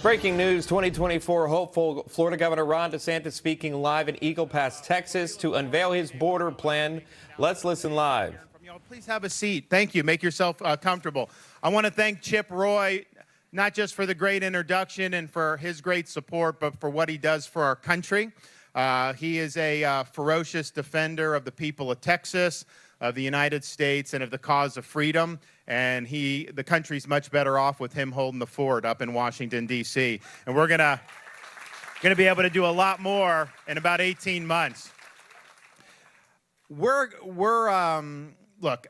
Breaking news, 2024 hopeful Florida Governor Ron DeSantis speaking live in Eagle Pass, Texas to unveil his border plan. Let's listen live. Please have a seat. Thank you. Make yourself comfortable. I want to thank Chip Roy, not just for the great introduction and for his great support, but for what he does for our country. He is a ferocious defender of the people of Texas, of the United States, and of the cause of freedom. And the country's much better off with him holding the fort up in Washington, D.C. And we're gonna be able to do a lot more in about 18 months. Look,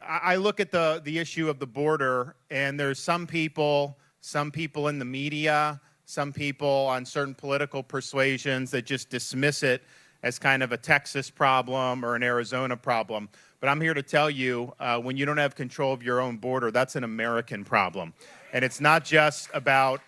I look at the issue of the border, and there's some people in the media, some people on certain political persuasions that just dismiss it as kind of a Texas problem or an Arizona problem. But I'm here to tell you, when you don't have control of your own border, that's an American problem. And it's not just about,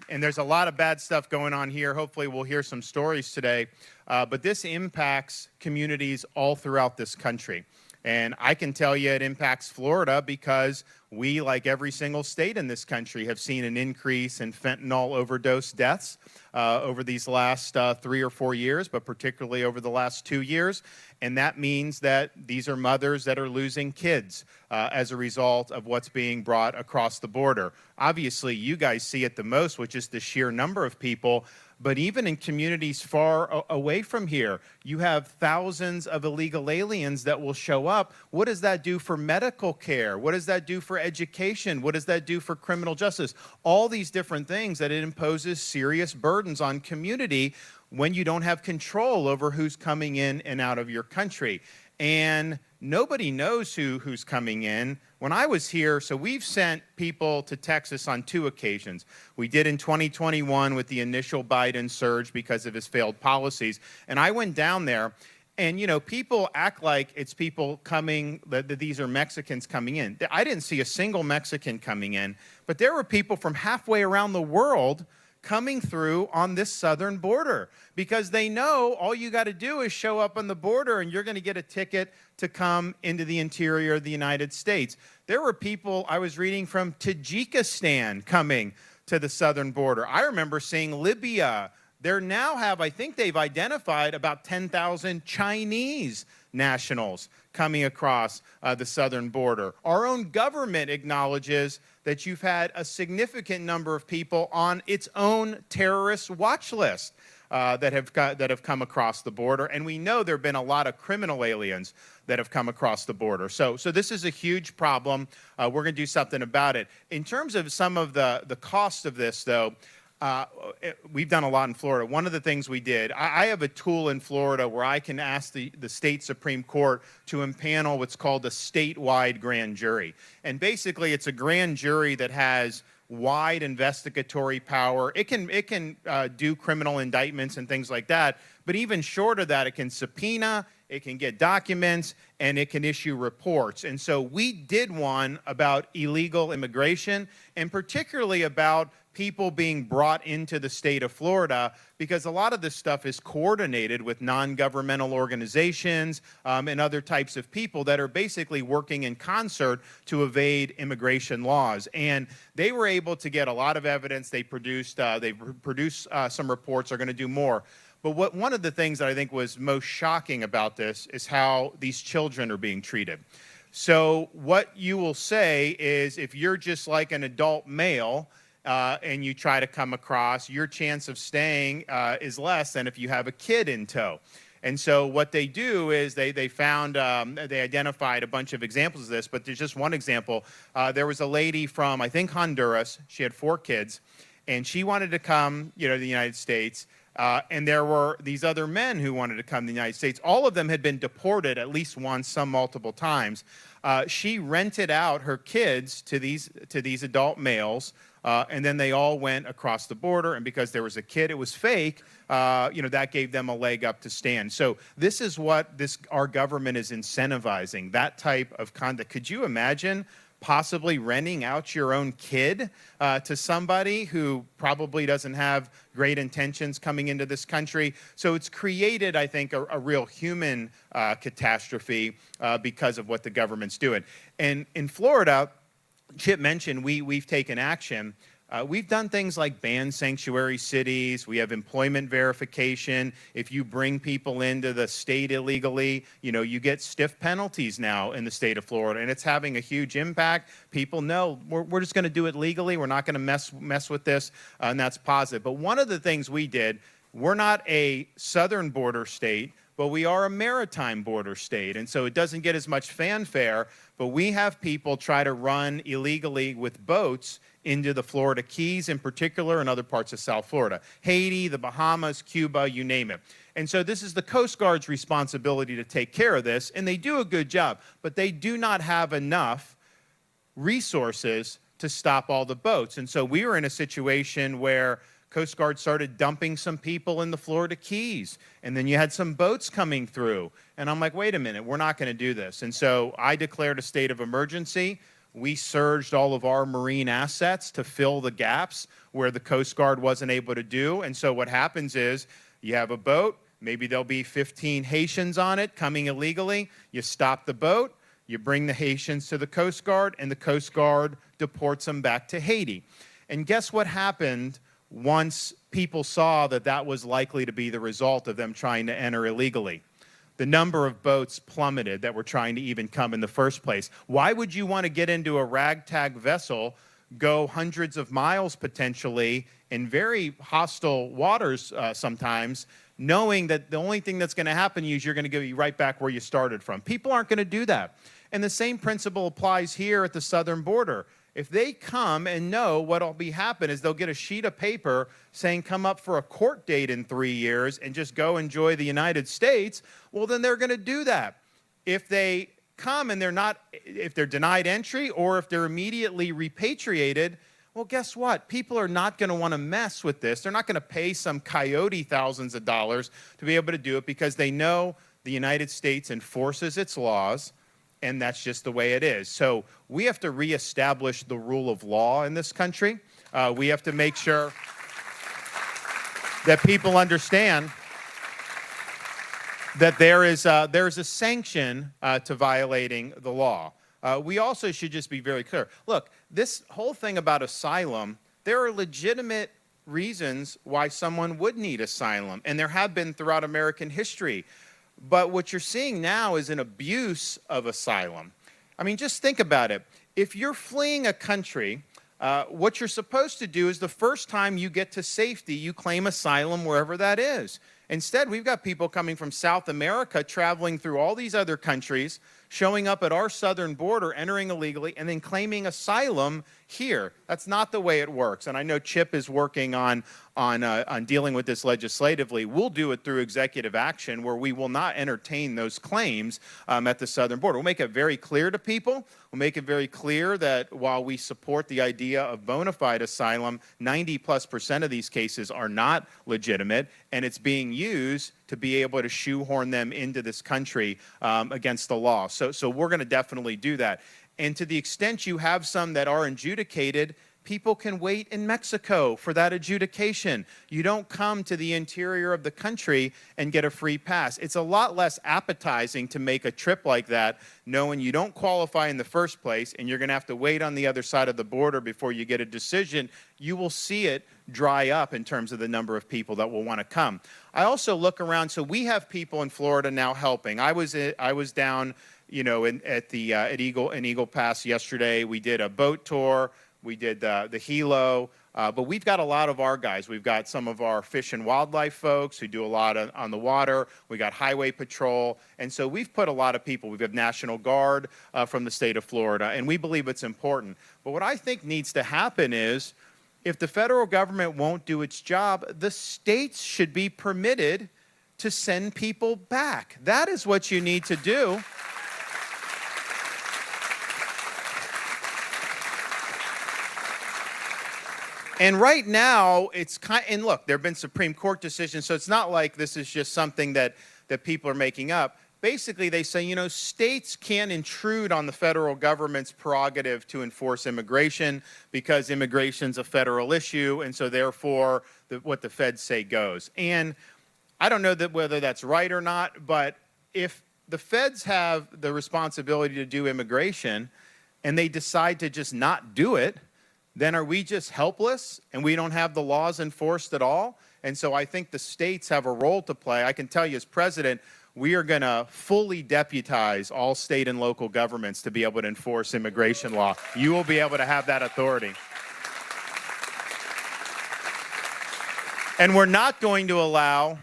and there's a lot of bad stuff going on here. Hopefully we'll hear some stories today. But this impacts communities all throughout this country. And I can tell you it impacts Florida because we, like every single state in this country, have seen an increase in fentanyl overdose deaths over these last 3 or 4 years, but particularly over the last 2 years. And that means that these are mothers that are losing kids as a result of what's being brought across the border. Obviously, you guys see it the most, which is the sheer number of people. But even in communities far away from here, you have thousands of illegal aliens that will show up. What does that do for medical care? What does that do for education? What does that do for criminal justice? All these different things that it imposes serious burdens on community when you don't have control over who's coming in and out of your country. And nobody knows who's coming in. When I was here, so we've sent people to Texas on 2 occasions. We did in 2021 with the initial Biden surge because of his failed policies. And I went down there, and people act like it's people coming, that these are Mexicans coming in. I didn't see a single Mexican coming in, but there were people from halfway around the world coming through on this southern border because they know all you got to do is show up on the border and you're going to get a ticket to come into the interior of the United States. There were people I was reading from Tajikistan coming to the southern border. I remember seeing Libya. They now have, I think they've identified about 10,000 Chinese nationals coming across the southern border. Our own government acknowledges that you've had a significant number of people on its own terrorist watch list that have come across the border, and we know there have been a lot of criminal aliens that have come across the border. So this is a huge problem. We're going to do something about it. In terms of some of the cost of this, though, we've done a lot in Florida. One of the things we did, I have a tool in Florida where I can ask the state Supreme Court to impanel what's called a statewide grand jury. And basically, it's a grand jury that has wide investigatory power. It can do criminal indictments and things like that. But even short of that, it can subpoena, it can get documents, and it can issue reports. And so we did one about illegal immigration, and particularly about people being brought into the state of Florida, because a lot of this stuff is coordinated with non-governmental organizations and other types of people that are basically working in concert to evade immigration laws. And they were able to get a lot of evidence. They produced some reports. Are going to do more. But one of the things that I think was most shocking about this is how these children are being treated. So what you will say is, if you're just like an adult male and you try to come across, your chance of staying is less than if you have a kid in tow. And so what they do is they identified a bunch of examples of this, but there's just one example. There was a lady from, I think, Honduras. She had 4 kids, and she wanted to come, to the United States. And there were these other men who wanted to come to the United States. All of them had been deported at least once, some multiple times. She rented out her kids to these adult males, and then they all went across the border. And because there was a kid, it was fake. That gave them a leg up to stand. So this is what our government is incentivizing, that type of conduct. Could you imagine possibly renting out your own kid to somebody who probably doesn't have great intentions coming into this country? So it's created, I think, a real human catastrophe because of what the government's doing. And in Florida, Chip mentioned we've taken action. We've done things like ban sanctuary cities. We have employment verification. If you bring people into the state illegally, you get stiff penalties now in the state of Florida, and it's having a huge impact. People know we're just going to do it legally. We're not going to mess with this, and that's positive. But one of the things we did, we're not a southern border state, but we are a maritime border state, and so it doesn't get as much fanfare, but we have people try to run illegally with boats into the Florida Keys in particular and other parts of South Florida. Haiti, the Bahamas, Cuba, you name it. And so this is the Coast Guard's responsibility to take care of this, and they do a good job, but they do not have enough resources to stop all the boats. And so we were in a situation where Coast Guard started dumping some people in the Florida Keys, and then you had some boats coming through. And I'm like, wait a minute, we're not going to do this. And so I declared a state of emergency. We surged all of our marine assets to fill the gaps where the Coast Guard wasn't able to do. And so what happens is you have a boat, maybe there'll be 15 Haitians on it coming illegally. You stop the boat, you bring the Haitians to the Coast Guard, and the Coast Guard deports them back to Haiti. And guess what happened once people saw that that was likely to be the result of them trying to enter illegally? The number of boats plummeted that were trying to even come in the first place. Why would you want to get into a ragtag vessel, go hundreds of miles potentially in very hostile waters sometimes, knowing that the only thing that's going to happen to you is you're going to go right back where you started from? People aren't going to do that. And the same principle applies here at the southern border. If they come and know what'll be happen is they'll get a sheet of paper saying come up for a court date in 3 years and just go enjoy the United States, well, then they're going to do that. If they come and if they're denied entry or if they're immediately repatriated, well, guess what? People are not going to want to mess with this. They're not going to pay some coyote thousands of dollars to be able to do it because they know the United States enforces its laws. And that's just the way it is. So we have to reestablish the rule of law in this country. We have to make sure that people understand that there is a sanction to violating the law. We also should just be very clear. Look, this whole thing about asylum, there are legitimate reasons why someone would need asylum, and there have been throughout American history. But what you're seeing now is an abuse of asylum. I mean, just think about it. If you're fleeing a country, what you're supposed to do is the first time you get to safety, you claim asylum wherever that is. Instead, we've got people coming from South America, traveling through all these other countries, showing up at our southern border, entering illegally, and then claiming asylum here. That's not the way it works. And I know Chip is working on dealing with this legislatively. We'll do it through executive action where we will not entertain those claims at the southern border. We'll make it very clear to people. We'll make it very clear that while we support the idea of bona fide asylum, 90+% of these cases are not legitimate, and it's being used to be able to shoehorn them into this country against the law. So we're going to definitely do that. And to the extent you have some that are adjudicated, people can wait in Mexico for that adjudication. You don't come to the interior of the country and get a free pass. It's a lot less appetizing to make a trip like that, knowing you don't qualify in the first place and you're going to have to wait on the other side of the border before you get a decision. You will see it dry up in terms of the number of people that will want to come. I also look around, so we have people in Florida now helping. I was down, at Eagle Pass yesterday. We did a boat tour. We did the helo, but we've got a lot of our guys. We've got some of our fish and wildlife folks who do a lot on the water. We got highway patrol, and so we've put a lot of people. We've got National Guard from the state of Florida, and we believe it's important. But what I think needs to happen is, if the federal government won't do its job, the states should be permitted to send people back. That is what you need to do. And right now, and look, there have been Supreme Court decisions, so it's not like this is just something that people are making up. Basically, they say, states can't intrude on the federal government's prerogative to enforce immigration because immigration's a federal issue, and so therefore, what the feds say goes. And I don't know whether that's right or not, but if the feds have the responsibility to do immigration and they decide to just not do it, then are we just helpless and we don't have the laws enforced at all? And so I think the states have a role to play. I can tell you as president, we are going to fully deputize all state and local governments to be able to enforce immigration law. You will be able to have that authority. And we're not going to allow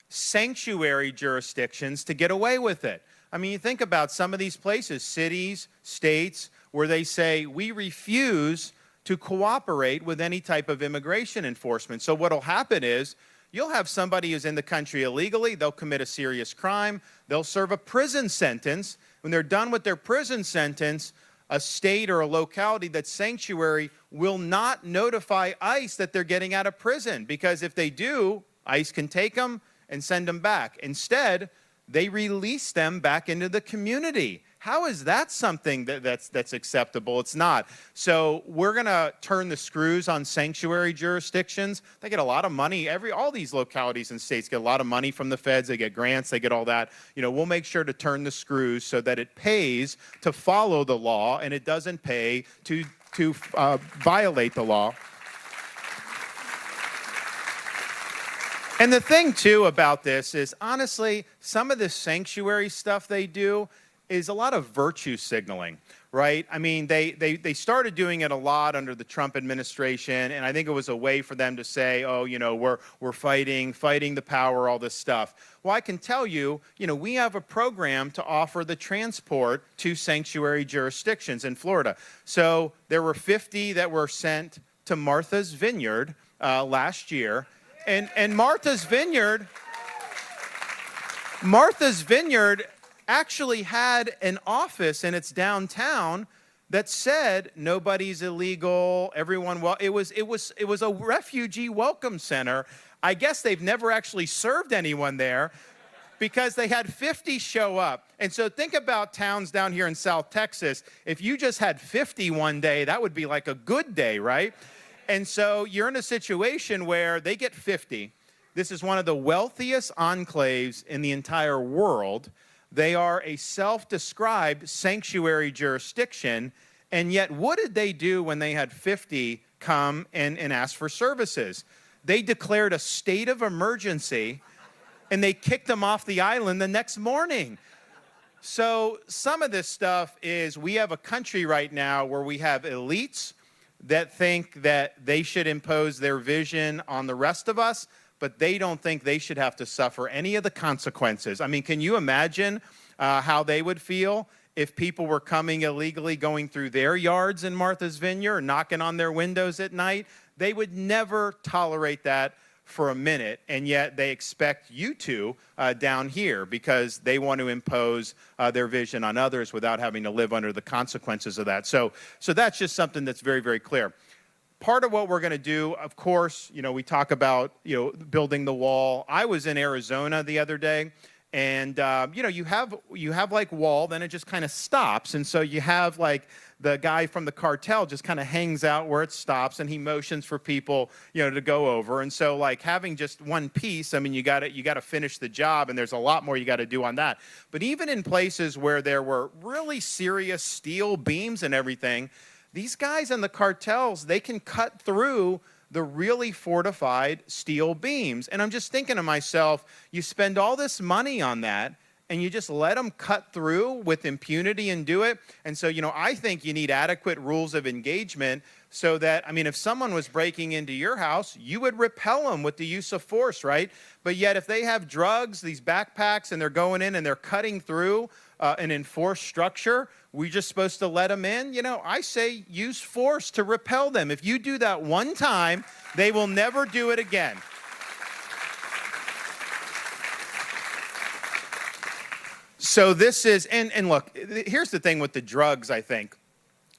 sanctuary jurisdictions to get away with it. I mean, you think about some of these places, cities, states, where they say, we refuse to cooperate with any type of immigration enforcement. So what will happen is, you'll have somebody who's in the country illegally, they'll commit a serious crime, they'll serve a prison sentence. When they're done with their prison sentence, a state or a locality that's sanctuary will not notify ICE that they're getting out of prison, because if they do, ICE can take them and send them back. Instead, they release them back into the community. How is that something that's acceptable? It's not. So we're going to turn the screws on sanctuary jurisdictions. They get a lot of money. All these localities and states get a lot of money from the feds. They get grants. They get all that. You know, we'll make sure to turn the screws so that it pays to follow the law and it doesn't pay to violate the law. And the thing, too, about this is, honestly, some of this sanctuary stuff they do is a lot of virtue signaling, right? I mean, they started doing it a lot under the Trump administration, and I think it was a way for them to say, oh, you know, we're fighting the power, all this stuff. Well, I can tell you, you know, we have a program to offer the transport to sanctuary jurisdictions in Florida. So there were 50 that were sent to Martha's Vineyard last year. And Martha's Vineyard actually had an office in its downtown that said nobody's illegal, everyone. Well, it was a refugee welcome center. I guess they've never actually served anyone there, because they had 50 show up. And so think about towns down here in South Texas. If you just had 50 one day, that would be like a good day, right? And so you're in a situation where they get 50. This is one of the wealthiest enclaves in the entire world. They are a self-described sanctuary jurisdiction. And yet, what did they do when they had 50 come and ask for services? They declared a state of emergency, and they kicked them off the island the next morning. So some of this stuff is, we have a country right now where we have elites that think that they should impose their vision on the rest of us, but they don't think they should have to suffer any of the consequences. I mean, can you imagine how they would feel if people were coming illegally, going through their yards in Martha's Vineyard, knocking on their windows at night? They would never tolerate that for a minute, and yet they expect you to down here, because they want to impose their vision on others without having to live under the consequences of that. So that's just something that's very, very clear. Part of what we're going to do, of course, you know, we talk about, you know, building the wall. I was in Arizona the other day, and you know, you have like wall, then it just kind of stops, and so you have like the guy from the cartel just kind of hangs out where it stops, and he motions for people, you know, to go over. And so, like, having just one piece, I mean, you got to finish the job, and there's a lot more you got to do on that. But even in places where there were really serious steel beams and everything, these guys in the cartels, they can cut through the really fortified steel beams. And I'm just thinking to myself, you spend all this money on that, and you just let them cut through with impunity and do it. And so, you know, I think you need adequate rules of engagement so that, I mean, if someone was breaking into your house, you would repel them with the use of force, right? But yet if they have drugs, these backpacks, and they're going in and they're cutting through an enforced structure, we're just supposed to let them in? You know, I say use force to repel them. If you do that one time, they will never do it again. So this is, and look, here's the thing with the drugs, I think,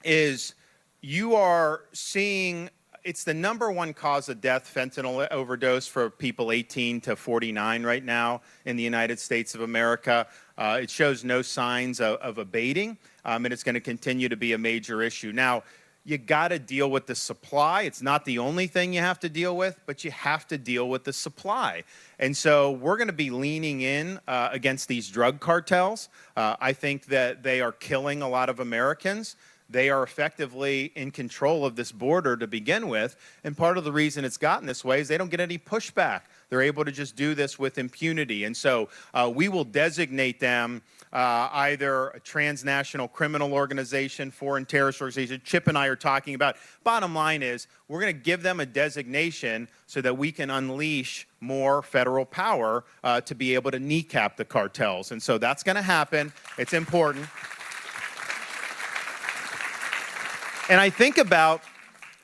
is you are seeing, it's the #1 cause of death, fentanyl overdose, for people 18 to 49 right now in the United States of America. It shows no signs of abating, and it's going to continue to be a major issue. Now, you got to deal with the supply. It's not the only thing you have to deal with, but you have to deal with the supply. And so we're going to be leaning in against these drug cartels. I think that they are killing a lot of Americans. They are effectively in control of this border to begin with, and part of the reason it's gotten this way is they don't get any pushback. They're able to just do this with impunity, and so we will designate them either a transnational criminal organization, foreign terrorist organization. Chip and I are talking about. Bottom line is we're going to give them a designation so that we can unleash more federal power to be able to kneecap the cartels, and so that's going to happen. It's important. And I think about,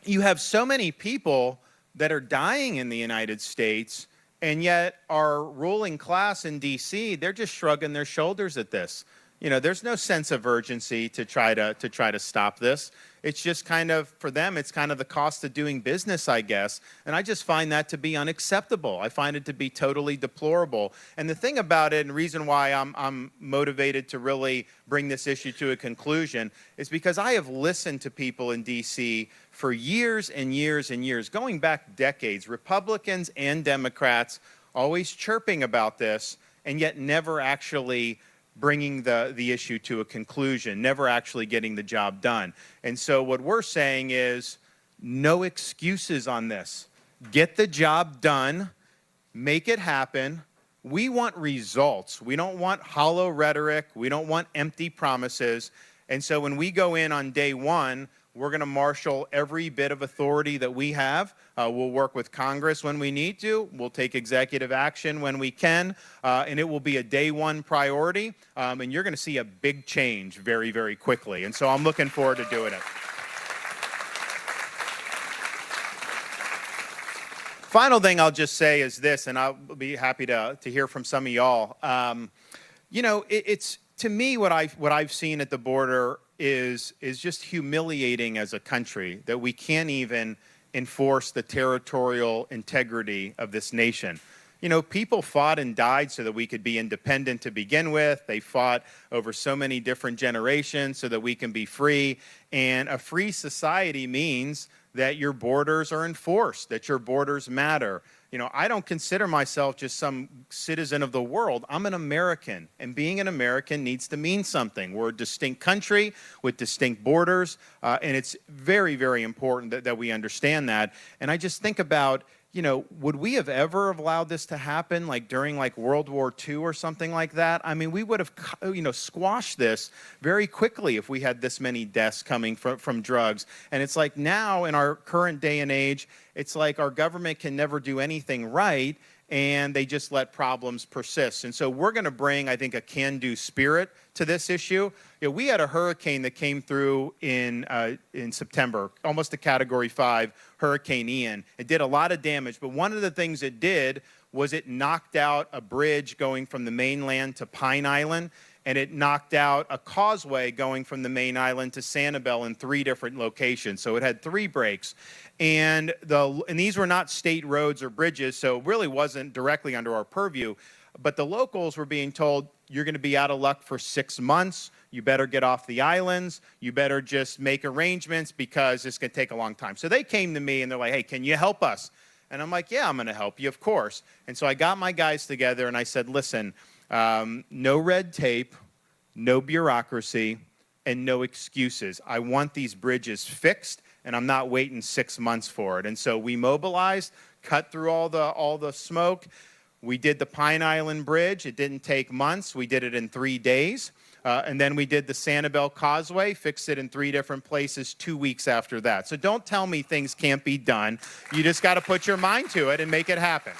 you have so many people that are dying in the United States, and yet our ruling class in D.C., they're just shrugging their shoulders at this. You know, there's no sense of urgency to try to stop this. It's just kind of, for them, it's kind of the cost of doing business, I guess. And I just find that to be unacceptable. I find it to be totally deplorable. And the thing about it, and the reason why I'm motivated to really bring this issue to a conclusion, is because I have listened to people in D.C. for years and years and years, going back decades, Republicans and Democrats always chirping about this, and yet never actually bringing the issue to a conclusion, never actually getting the job done. And so what we're saying is no excuses on this. Get the job done, make it happen. We want results. We don't want hollow rhetoric. We don't want empty promises. And so when we go in on day one, we're going to marshal every bit of authority that we have. We'll work with Congress when we need to. We'll take executive action when we can. And it will be a day one priority. And you're going to see a big change very, very quickly. And so I'm looking forward to doing it. Final thing I'll just say is this, and I'll be happy to hear from some of y'all. You know, it's to me what I've seen at the border is just humiliating as a country that we can't even enforce the territorial integrity of this nation. You know, people fought and died so that we could be independent to begin with. They fought over so many different generations so that we can be free. And a free society means that your borders are enforced, that your borders matter. You know, I don't consider myself just some citizen of the world. I'm an American, and being an American needs to mean something. We're a distinct country with distinct borders, and it's very, very important that we understand that. And I just think about, you know, would we have ever allowed this to happen, like during like World War II or something like that? I mean, we would have, you know, squashed this very quickly if we had this many deaths coming from drugs. And it's like now in our current day and age, it's like our government can never do anything right, and they just let problems persist. And so we're going to bring, I think, a can-do spirit to this issue. You know, we had a hurricane that came through in September, almost a Category 5, Hurricane Ian. It did a lot of damage, but one of the things it did was it knocked out a bridge going from the mainland to Pine Island, and it knocked out a causeway going from the main island to Sanibel in 3 different locations. So it had 3 breaks. And these were not state roads or bridges, so it really wasn't directly under our purview. But the locals were being told, you're going to be out of luck for 6 months. You better get off the islands. You better just make arrangements because it's going to take a long time. So they came to me and they're like, hey, can you help us? And I'm like, yeah, I'm going to help you, of course. And so I got my guys together and I said, listen, no red tape, no bureaucracy, and no excuses. I want these bridges fixed, and I'm not waiting 6 months for it. And so we mobilized, cut through all the smoke. We did the Pine Island Bridge. It didn't take months. We did it in 3 days. And then we did the Sanibel Causeway, fixed it in 3 different places 2 weeks after that. So don't tell me things can't be done. You just got to put your mind to it and make it happen.